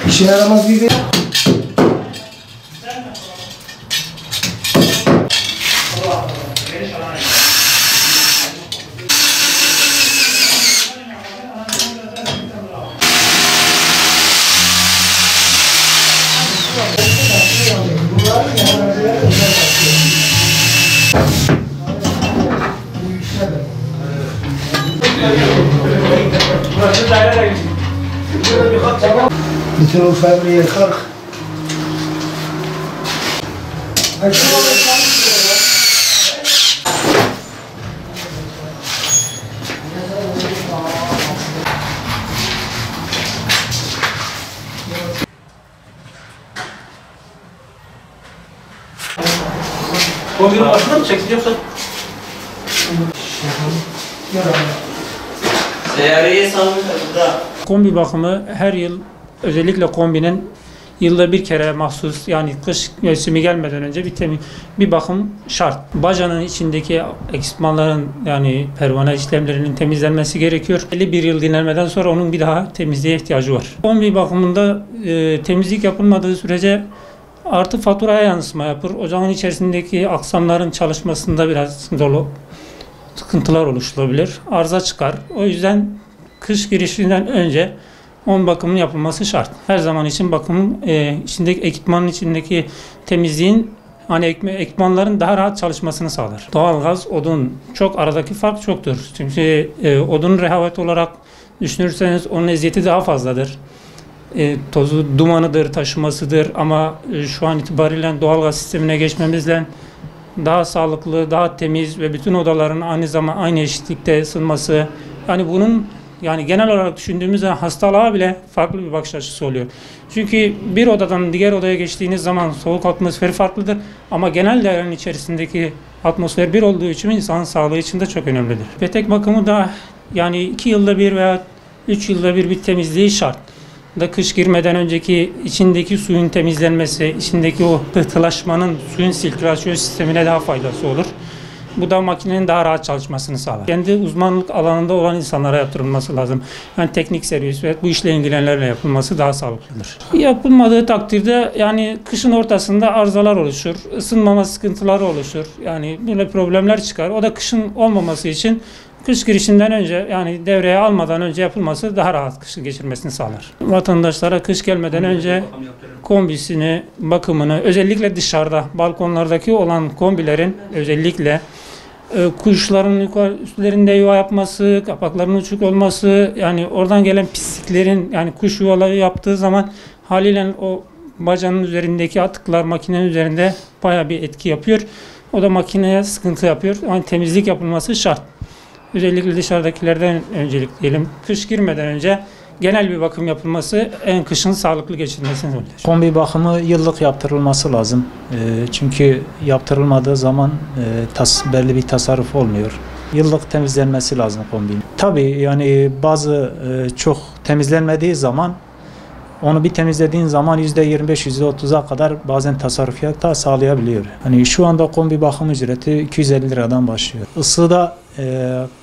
İşe yaramaz bir bütün o fabriğe kalk. Kombinin başına mı çeksin yoksa? Seyareyi sanırım. Kombi bakımı her yıl, özellikle kombinin yılda bir kere mahsus, yani kış mevsimi gelmeden önce bir bakım şart. Bacanın içindeki ekipmanların, yani pervane işlemlerinin temizlenmesi gerekiyor. 51 yıl dinlenmeden sonra onun bir daha temizliğe ihtiyacı var. Kombi bakımında temizlik yapılmadığı sürece artı faturaya yansıma yapar. Ocağın içerisindeki aksamların çalışmasında biraz sıkıntılar oluşturabilir. Arıza çıkar. O yüzden kış girişinden önce bakımının yapılması şart. Her zaman için bakımın içindeki ekipmanın içindeki temizliğin, hani ekipmanların daha rahat çalışmasını sağlar. Doğalgaz, odun, çok aradaki fark çoktur. Çünkü odun rehavet olarak düşünürseniz onun eziyeti daha fazladır. Tozu, dumanıdır, taşımasıdır ama şu an itibariyle doğalgaz sistemine geçmemizle daha sağlıklı, daha temiz ve bütün odaların aynı eşitlikte ısınması, yani bunun, yani genel olarak düşündüğümüzde hastalığa bile farklı bir bakış açısı oluyor. Çünkü bir odadan diğer odaya geçtiğiniz zaman soğuk atmosferi farklıdır ama genel değerin içerisindeki atmosfer bir olduğu için insanın sağlığı için de çok önemlidir. Petek bakımı da yani 2 yılda bir veya 3 yılda bir temizliği şart. Da kış girmeden önceki içindeki suyun temizlenmesi, içindeki o pıhtılaşmanın suyun sirkülasyon sistemine daha faydası olur. Bu da makinenin daha rahat çalışmasını sağlar. Kendi uzmanlık alanında olan insanlara yaptırılması lazım. Yani teknik servis ve bu işle ilgilenenlerle yapılması daha sağlıklıdır. Yapılmadığı takdirde yani kışın ortasında arızalar oluşur, ısınmama sıkıntıları oluşur. Yani böyle problemler çıkar. O da kışın olmaması için kış girişinden önce, yani devreye almadan önce yapılması daha rahat kışı geçirmesini sağlar. Vatandaşlara kış gelmeden önce kombisini, bakımını, özellikle dışarıda, balkonlardaki olan kombilerin özellikle kuşların üstlerinde yuva yapması, kapaklarının uçuk olması, yani oradan gelen pisliklerin, yani kuş yuvaları yaptığı zaman haliyle o bacanın üzerindeki atıklar makinenin üzerinde bayağı bir etki yapıyor. O da makineye sıkıntı yapıyor. Yani temizlik yapılması şart. Özellikle dışarıdakilerden öncelik diyelim. Kış girmeden önce genel bir bakım yapılması en kışın sağlıklı geçirmesini sağlar. Kombi bakımı yıllık yaptırılması lazım. Çünkü yaptırılmadığı zaman belli bir tasarruf olmuyor. Yıllık temizlenmesi lazım kombinin. Tabii yani bazı çok temizlenmediği zaman, onu bir temizlediğin zaman %25-%30'a kadar bazen tasarrufiyata sağlayabiliyor. Hani şu anda kombi bakım ücreti 250 liradan başlıyor.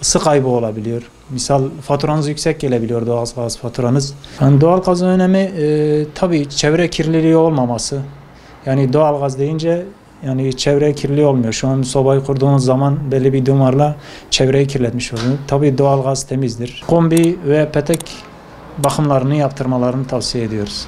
Isı kaybı olabiliyor. Misal faturanız yüksek gelebiliyor, doğalgaz faturanız. Yani doğalgazın önemi tabii çevre kirliliği olmaması. Yani doğalgaz deyince yani çevre kirliliği olmuyor. Şu an sobayı kurduğunuz zaman belli bir dumarla çevreyi kirletmiş oluyor. Tabii doğalgaz temizdir. Kombi ve petek bakımlarını yaptırmalarını tavsiye ediyoruz.